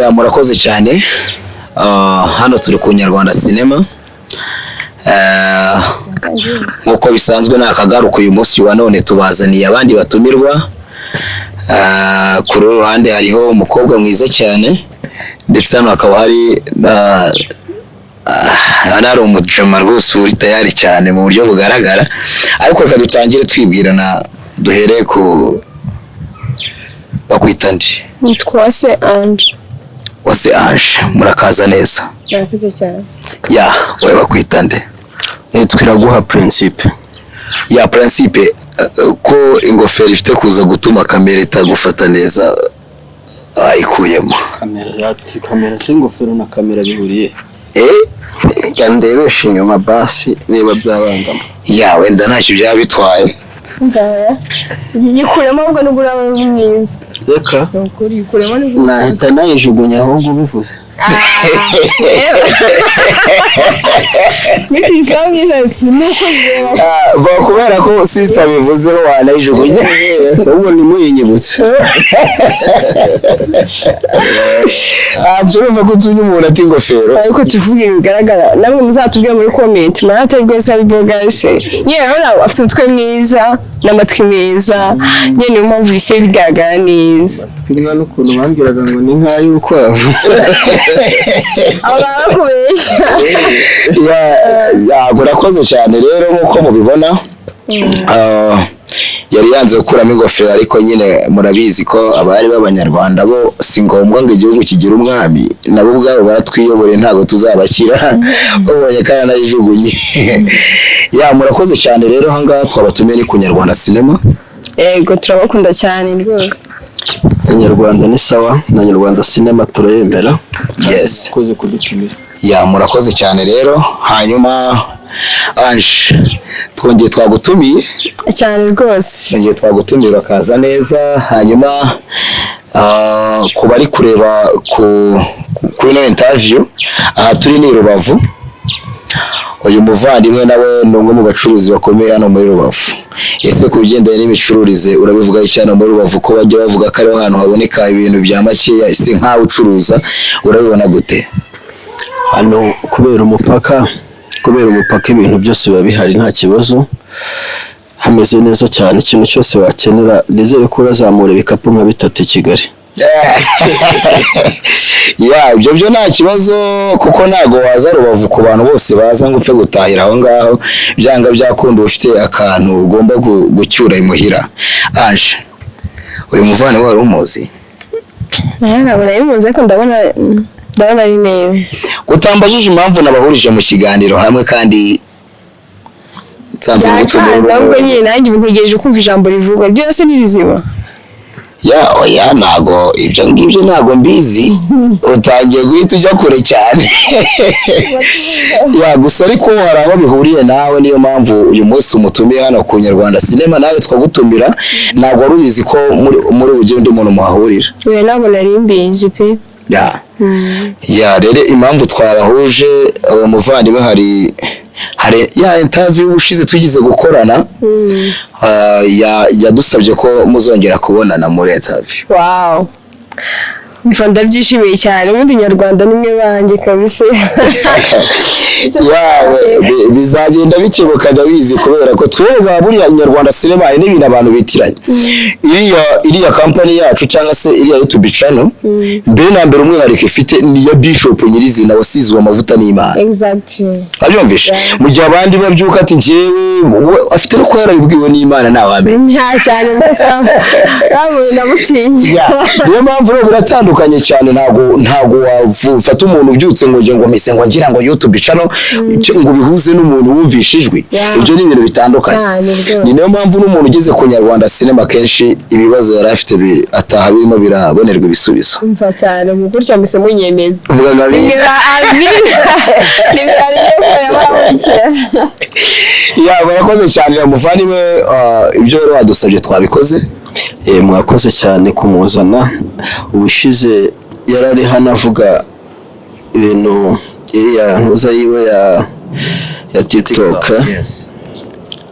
ya murakoze cyane. Hano turi ku Nyarwanda Cinema. Nkuko bisanzwe nakagaruka uyu munsi wa none tubazaniye abandi batumirwa. Ku ruhande hariho umukobwa mwiza cyane ndetse hano hakaba hari ari umujama rwose uri tayari cyane mu buryo bugaragara, ariko reka dutangire twibwirana. Duhereye ku bakwita ndi Wase Ange. Wase Ange, murakaza neza. Murakoze cyane. Ya, wewe bakwita nde? Twiraguha Principe. Ya Principe, ko ingofero ifite kuza gutuma kamera itagufata neza ayikuyemo. Kamera s'ingofero na kamera bihuriye. Ndebesha inyuma basi niba byabangama. Ya wenda ntacyo byabitwaye. Ndaya. Yikuremo ahubwo n'ugura mwiza. Reka. Ukuri yikuremo n'ugura. Nahita nayijugunya ahubwo bivuze. Kubera ko sister bivuze ho wanayijugunya ubu ni muyinyibutse. Urumva ko tuzi umuntu ati ingofero, ariko tuvuge bigaragara. Namwe muzatubwira muri comment manate rwese abivuga se. Yewe nawe afite utwe mwiza n'amatwi meza. Nyene mpamvu bise bigaragara neza. Twirwa n'ukuntu bambiraga ngo ni nka y'urukwavu. Murakoze cyane rero nkuko mubibona. Yari yanze gukuramo ingofero, ariko nyine murabizi ko abari b'abanyarwanda bo si ngombwa ngo igihugu kigira umwami, nabo ubwabo baratwiyobore ntago tuzabakira ubonye kandi nayijugunye. Ya murakoze cyane rero. Hangaha twabatumiye ni ku Nyarwanda Cinema. Yego turabakunda cyane rwose. Nyarwanda ni sawa na Nyarwanda Cinema turayemera. Yes. Koze kudutumira. Ya murakoze cyane rero. Hanyuma Ange, twongeye twagutumiye cyane rwose. Twongeye twagutumira kaza neza. Hanyuma kuba ari kureba kuri no interview, aha turi ni Rubavu. Uyu muvandimwe nawe ni umwe mu bacuruzi bakomeye hano muri Rubavu. Ese ku bigendanye n'imicururize urabivuga cyane muri Rubavu ko bajya bavuga ko ari ahantu haboneka ibintu bya makeya, ese nkawe ucuruza urabibona gute? Hano kubera umupaka ibintu byose biba bihari nta kibazo, hameze neza cyane. Ikintu cyose wakenera nizere ko urazamura ibikapu nka 3 Kigali. Ya ibyo nta kibazo, kuko ntago waza Rubavu ku bantu bose baza ngo upfe gutahira aho ngaho. Byanga byakunda ufite akantu ugomba gucyura imuhira. Ange, uyu muvane wari umuzi? Ntabwo imuze ko ndabona ari neza. Utambajije impamvu nabahurije mu kiganiro hamwe kandi nsanze gutumira. Ahubwo nyine nanjye ntegereje kumva ijambo rivugwa ryose nirizima. Ya ntago ibyo ngibyo ntago mbizi. Utangiye guhita ujya kure cyane. Ya gusa ariko hari aho bihuriye nawe, niyo mpamvu uyu munsi umutumiye hano ku Nyarwanda Cinema. Nawe twagutumira ntago warubizi ko muri uje undi muntu muhahurira. We ntabwo nari mbizi pe. Ya rero impamvu twabahuje umuvandimwe hari ya interview ushize tugize gukorana. Yadusabye ko muzongera kubonana muri interview. Wow. Ndabyishimiye cyane. Ubundi Nyarwanda nimwe banjye kabisa. Bizagenda bikebuka ndabizi, kubera ko twebwe buriya Nyarwanda Cinema hari n'ibintu abantu bitiranye. Iriya company yacu cyangwa se iriya YouTube channel, mbere na mbere umwihariko ifite ni ya Bishop nyirizina wasizwe amavuta n'Imana. Exactly. Abyumvishe mu gihe abandi babyuka ati njyewe afite no kwera bibwiwe n'Imana nawe amenye. Nta cyane mbesa. Abo ndamutinya. Niyo mpamvu rero biratandukanye cyane. Ntago wafata umuntu ubyutse ngo mise ngo ngira ngo YouTube channel ngo bihuze n'umuntu wumvishijwe. Ibyo ni ibintu bitandukanye. Ni niyo mpamvu n'umuntu ugeze ku Nyarwanda Cinema kenshi ibibazo yari afite ataha birimo birabonerwa ibisubizo. Umva cyane mu gutya mise munyemeza. Vuga ngabi. Ya murakoze cyane muvandimwe. Ibyo rero wadusabye twabikoze. Mwakoze cyane kumuzana. Ubushize yarari hano avuga ibintu iriya ntuza yiwe ya TikTok.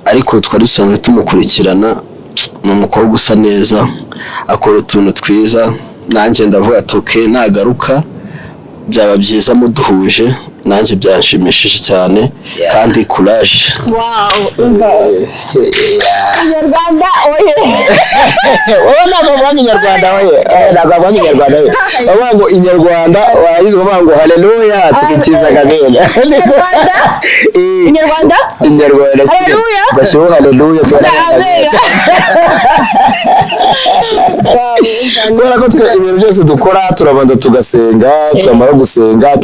Ariko twari dusanzwe tumukurikirana. Ni umukobwa usa neza, akora utuntu twiza nanjye ndavuga ati okay nagaruka byaba byiza muduhuje nanjye byanshimishije cyane kandi courage. Wow, umva Inyarwanda oye wowe ntabwo wabonye Inyarwanda oye ntabwo wabonye Inyarwanda oye bavuga ngo Inyarwanda wahize bavuga ngo haleluya tukikiza gabene Inyarwanda haleluya basho haleluya kubera ko twe ibintu byose dukora turabanza tugasenga turamara gusenga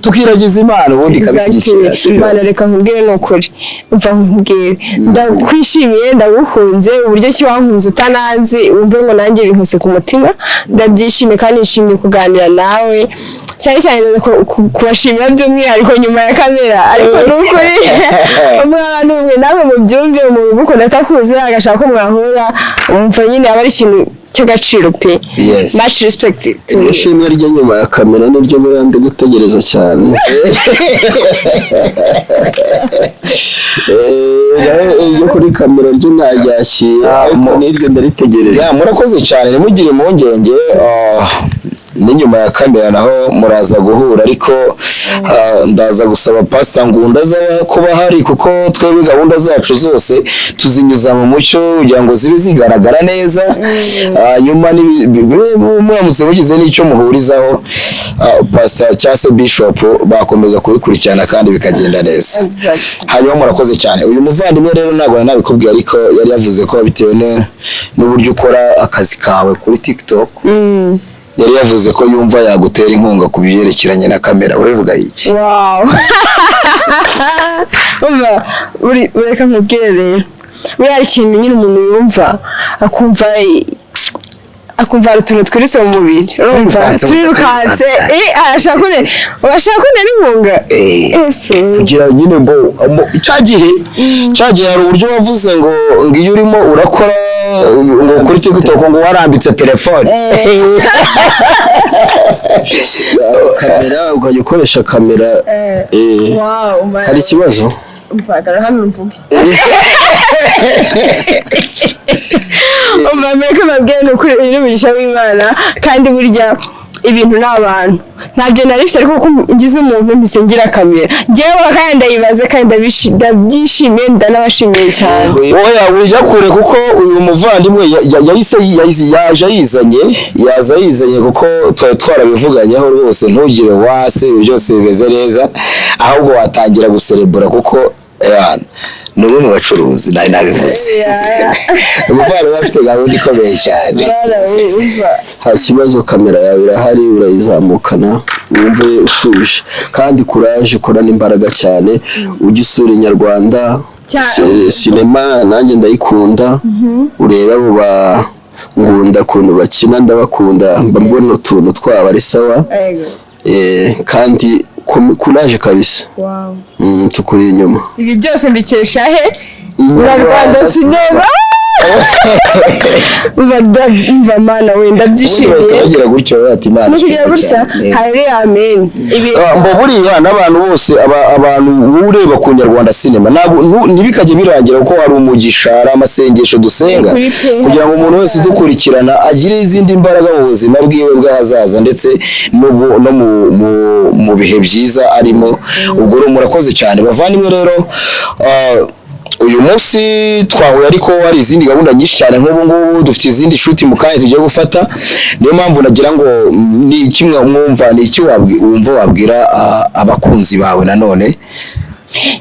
tukiragiza Imana ubundi kabishyikira Imana reka nkubwire n'ukuri umva nkubwire ndakwishimiye ndagukunze uburyo ki wankunze utananzi wumve ngo nanjye binkuse ku mutima ndabyishimiye kandi nishimiye kuganira nawe cyane cyane kubashimira by'umwihariko nyuma ya kamera ariko n'ukuri umwana n'umwe nawe mubyumve umuntu ugukunda atakuzi agashaka ko mwahura umva nyine aba ari ikintu cy'agaciro pe. Much respect to you. Ishimwe rya nyuma ya kamera niryo burandi gutegereza cyane. Iyo kuri kamera ryo ntaryakira ariko niryo ndaritegereje. Murakoze cyane nimugire impungenge n'inyuma ya kamera naho muraza guhura ariko ndaza gusaba Pastor Ngunda za kuba hari kuko twebwe gahunda zacu zose tuzinyuza mu mucyo kugira ngo zibe zigaragara neza nyuma muramutse mugize n'icyo muhurizaho Pastor cyase Bishop bakomeza kubikurikirana kandi bikagenda neza. Hanyuma murakoze cyane uyu muvandimwe rero ntabwo nabikubwiye ariko yari yavuze ko bitewe n'uburyo ukora akazi kawe kuri TikTok yari yavuze ko yumva yagutera inkunga ku byerekeranye na kamera urabivuga iki? Wow. Ureka nkubwire rero buriya ikintu nyine umuntu yumva akumva hari utuntu twiritse mu mubiri urumva turirukanse arashaka kunera inkunga kugira nyine mbo cyagihe hari uburyo wavuze ngo iyo urimo urakora ngo kuri TikTok ngo warambitse telefone kamera ukajya ukoresha kamera hari ikibazo umvagara hano mvuge umvameka babwene ukuri n'umugisha w'Imana kandi burya ibintu n'abantu ntabyo narifite ariko kuko ngize umuntu mbisengira kamera jewe kandi ndayibaze kandi ndabyishimiye ndanabashimiye cyane. Oya ujya kure kuko uyu muvandimwe yaje yizanye kuko twarabivuganyeho rwose ntugire wase byose bimeze neza ahubwo watangira guserebura kuko n'umwe mu bacuruzi nabivuze umuvandimwe afite gahunda ikomeye cyane. nta kibazo kamera yawe irahari urayizamukana wumve utuje kandi courage ukorana imbaraga cyane ujye usura Inyarwanda sinema nanjye ndayikunda ureba abo Ngunda kuntu bakina ndabakunda mbona utuntu twaba ari sawa kandi courage kabisa. Tukuri inyuma ibi byose mbikesha he Inyarwanda sinema umva mana wenda byishimiye kugira gutyo ati Imana kugira gutya hari amen mbo buriya n'abantu bose abantu ureba ku Nyarwanda sinema ntibikajye birangira kuko hari umugisha hari amasengesho dusenga kugira ngo umuntu wese udukurikirana agire izindi mbaraga mu buzima bwiwe bw'ahazaza ndetse no mu bihe byiza arimo ubwo murakoze cyane bavandimwe rero uyu munsi twahuye ariko hari izindi gahunda nyinshi cyane nk'ubu ngubu dufite izindi shoot mu kanya tugiye gufata niyo mpamvu nagira ngo ni kimwe mwumva ni iki wumva wabwira abakunzi bawe nanone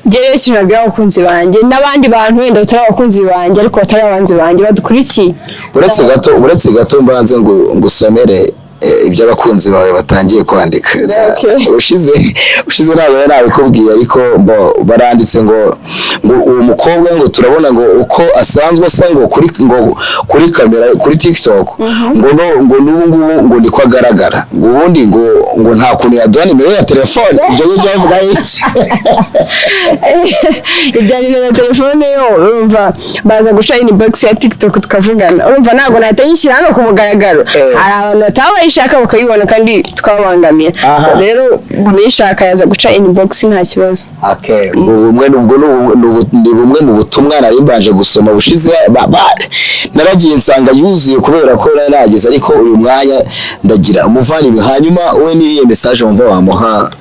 Njyewe kinabwira abakunzi banjye n'abandi bantu wenda batari abakunzi banjye ariko batari abanzi banjye badukurikiye uretse gato mbanze ngo ngusomere iby'abakunzi bawe batangiye kwandika ushize ntabwo nabikubwiye ariko baranditse ngo uwo mukobwa ngo turabona ngo uko asanzwe asa ngo kuri kamera kuri TikTok ngo n'ubu ngo niko agaragara ngo ubundi ngo nta kuntu yaduha nimero ya telefone ibyo bivuga iki ibya nimero ya telefone yo urumva baza guca inbox ya TikTok tukavugana urumva ntabwo nahita yishyira hano ku mugaragaro hari abantu batabaye ishaka bakayibona kandi tukabangamira so rero nishaka yaza guca inbox nta kibazo. Okay, bumwe nubwo ni bumwe mu butumwa nari mbanje gusoma bushize naragiye nsanga yuzuye kubera ko naragize ariko uyu mwanya ndagira umuvani hanyuma we niye message wumva wamuha.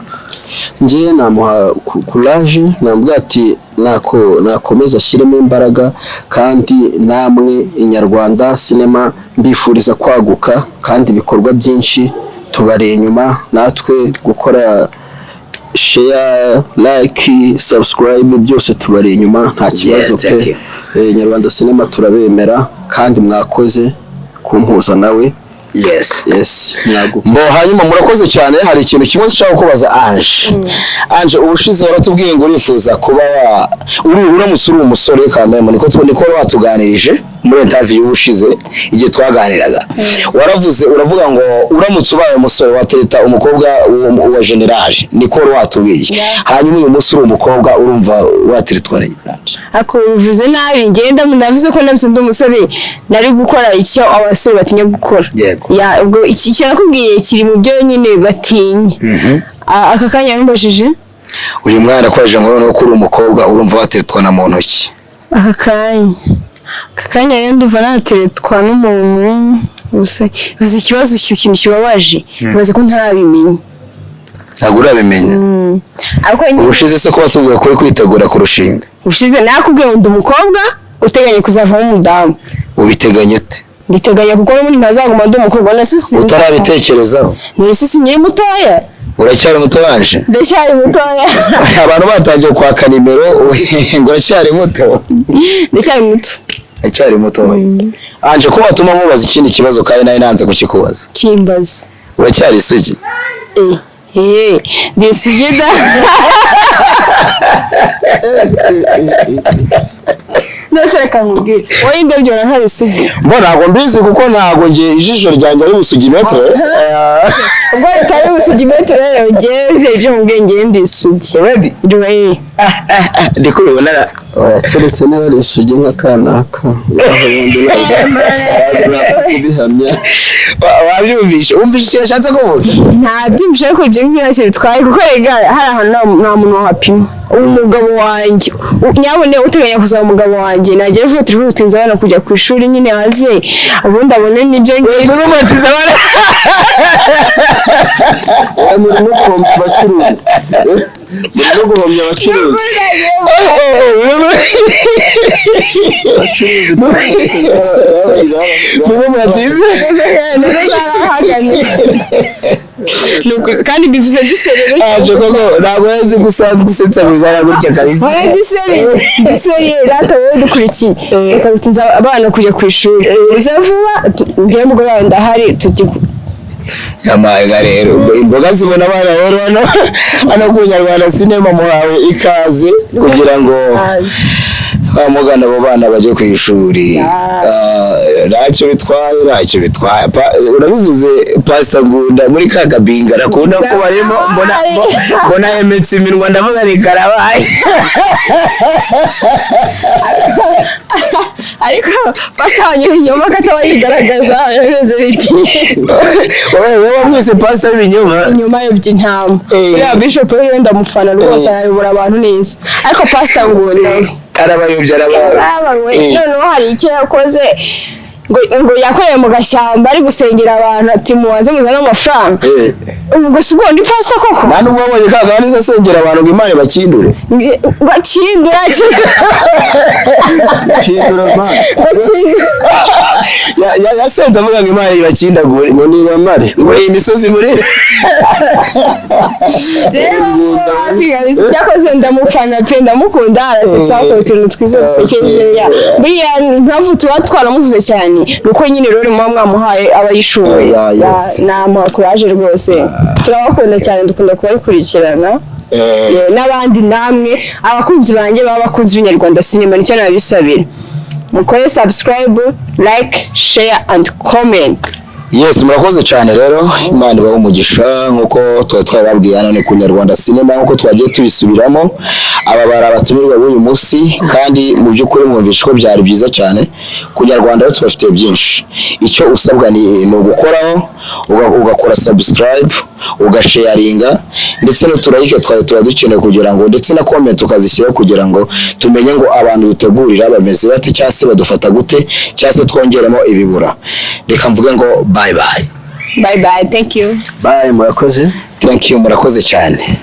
Ngiye namuha courage nambwa ati nakomeza ashyiremo imbaraga kandi namwe inyarwanda cinema mbifuriza kwaguka kandi ibikorwa byinshi tubare inyuma natwe gukora share like subscribe byose tubare inyuma nta kibazo pe Nyarwanda cinema turabemera kandi mwakoze kumpuza nawe. Yes mwaguka mbo hanyuma murakoze cyane. Hari ikintu kimwe nshaka kubaza Ange ubushize waratubwiye ngo urifuza kuba uramutse uri umusore kameme niko watuganirije muri interview ubushize igihe twaganiraga uravuga ngo uramutse ubaye umusore watereta umukobwa wa general niko watubwiye hanyuma uyu munsi uri umukobwa urumva wateretwa n'iki? Ako bivuze nabi ngenda ndavuze ko ndamse ndi umusore nari gukora icyo abasore batinya gukora. Ya ubwo iki nakubwiye kiri mu byo nyine batinye. Aka kanya numbashije uyu mwana kwaje ngo no kuri umukobwa urumva wateretwa na mu ntoki. Aka kanya rero nduva nateretwa n'umuntu ubuze ikibazo cy'ikintu kibabaje bibaze ko ntarabimenya. Ntabwo urabimenya. Ubushize se ko wasubiye kuri kwitegura kurushinga. Ubushize nakubwiye ngo ndi umukobwa uteganya kuzavamo umudamu. Ubiteganya ute? Nditeganya kuko n'umuntu ntazaguma ndi umukobwa na sisi. Utarabitekerezaho? Ni sisi nyiri mutoya. Uracyari muto wanje? Ndacyari mutoya. Abantu batangiye kwaka nimero ngo uracyari muto. Ndacyari muto. Ndacyari muto. Anje ko batuma mubaza ikindi kibazo kandi nawe nanze kukikubaza. Kimbaza. Uracyari isugi? Desigida. Nase kamubwira. Wowe ndabyo na ntari isugi. Mbona ntabwo mbizi kuko ntabwo nje ijisho ryanjye ari usugi metro. Ubwo itari usugi metro rero ngeje ejo mbwenge ndi isugi. Ready? Duwe. Ndiko ubona keretse niba ari isugi nk'akanaka aho yandi kubihamya. Wabyumvishe umvishe yashatse kuvuga nta byumvishe ko ibyo ngibyo bitwaye kuko rega hari ahantu nta muntu wapima umugabo wanjye nyabone uteganya kuzaba umugabo wanjye nagiye vuba turi gutinza abana kujya ku ishuri nyine haze ubundi abone n'ibyo ngibyo n'umutiza abana no kumva abacuruzi no guhomya abacuruzi kandi bivuze diserero ntabwo yazi gusanzwe usetsa bigara gutya kabisa diserero rata wowe dukurikiye reka bitinza abana kujya ku ishuri uza vuba ngiye mugore wawe ndahari tuti yamaga rero imboga zibona abana rero hano ku Nyarwanda cinema muhawe ikaze kugira ngo mugana abo bana baje ku ishuri. Ntacyo bitwaye urabivuze Pastor Ngunda muri Kagabinga rakunda ko barimo mbona yemetse iminwa ndavuga ni karabaye ariko basanye inyuma kataba yigaragaza yeze biti wowe wamwise Pastor w'inyuma inyuma y'intama ya Bishop rero ndamufana rwose ayobora abantu neza ariko Pastor Ngunda arabayobya noneho hari icyo yakoze ngo yakoreye mu gashyamba ari gusengera abantu ati muwaze muzana amafaranga ubwo si ubwo ndi pastor koko nta nubwo wabonye kagani se asengera abantu ngo Imana bakindure bakindura yasenze avuga ngo Imana ibakindagure ngo niba mare ngo iyi misozi muri rero cyakoze ndamufana pe ndamukunda arasetsa akora utuntu twiza dusekeje ya buriya ntavu tuba twaramuvuze cyane nuko nyine rero mwamuhaye abayishoboye namuha courage rwose turabakunda cyane dukunda kubakurikirana n'abandi namwe abakunzi banjye babakunzi b'Inyarwanda cinema nicyo nabisabira mukore subscribe like share and comment. Yes, murakoze cyane rero, Imana ibahe umugisha nkuko twababwiye hano ni ku Nyarwanda Cinema nkuko twagiye tubisubiramo. Aba bari abatumirwa b'uyu munsi kandi mu by'ukuri mwumvishe ko byari byiza cyane. Ku Nyarwanda rero tubafite byinshi. Icyo usabwa ni ugukoraho, ugakora subscribe, ugasharinga ndetse n'uturayike tuba dukeneye kugira ngo ndetse na comment ukazishyira kugira ngo tumenye ngo abantu dutegurira bameze bate cyangwa se badufata gute cyangwa se twongeramo ibibura. Reka mvuge ngo bye bye. Bye bye, thank you. Bye, murakoze. Thank you, murakoze cyane.